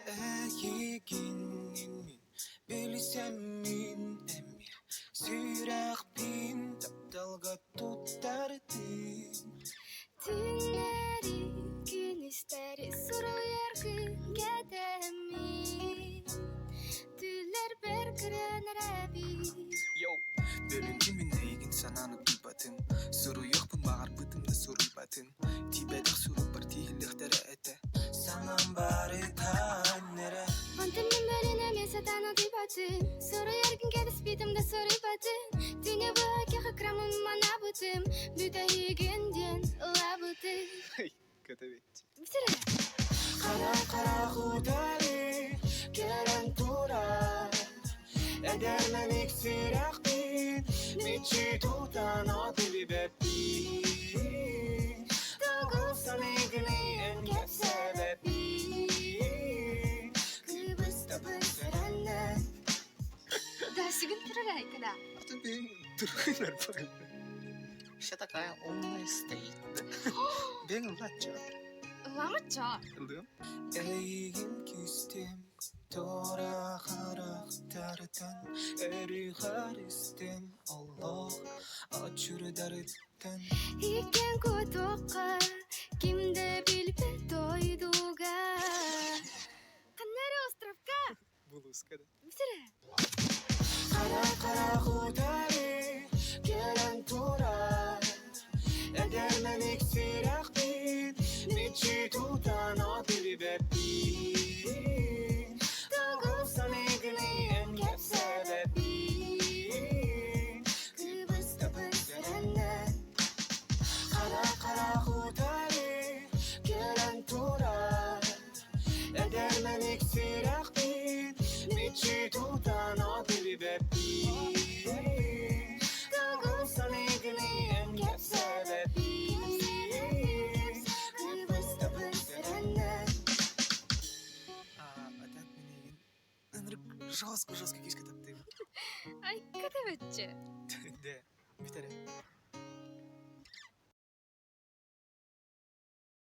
Егенмен билсем мен эми сүйрәкпин тапталга туттардым. Түнleri güneşleri soruyor kedemi. Tüller berkıranır abi. Yo, bölündüm мен егін сананы түйбатын. Сұру жоқпын бағар бытымды сұрый батын. Тибедік сұру бар тиіліктері әті. Санам бары таннері. Антымның бәріне мен сатаны түйбатын. Soruyor kedespidimde soruy batın. Dünya baki hıkramım mana bıtım. Büte higenden labıtım. Көтөбетчи. Бітірі. Қара құдары керен турар. Әдермен ексірақпен Мечі тұтан отылы бәппен Тоғылсан егінен кеп себеппен Кыбысты бұсыраннан. Дашыгын тұрар айкыда. Это другой нормально. Вся такая умная стоит. Бегал лачо. Ламыча. Ылдым. Эйгин күстем Тора характардан Эри харистем Allah açırdardan. Икен көтоққа кімді білпе тойдуға. Қаннары островқа. Булускада. Бітірі. Қара құдары келен турар. Әдермен ексірақпен Мечі тұтан отылы бәппен Тоғылсан егінен кеп себеппен Кыбысты бұсыраннан. Қара құдары келен турар. Әдермен ексірақпен Мечі тұтан отылы бәппен Тоғылсан егінен кеп себеппен Кыбысты бұсыраннан. Атат мен егін жестко кешке таптым. Ай, көтөбетчі. Де, бітірі.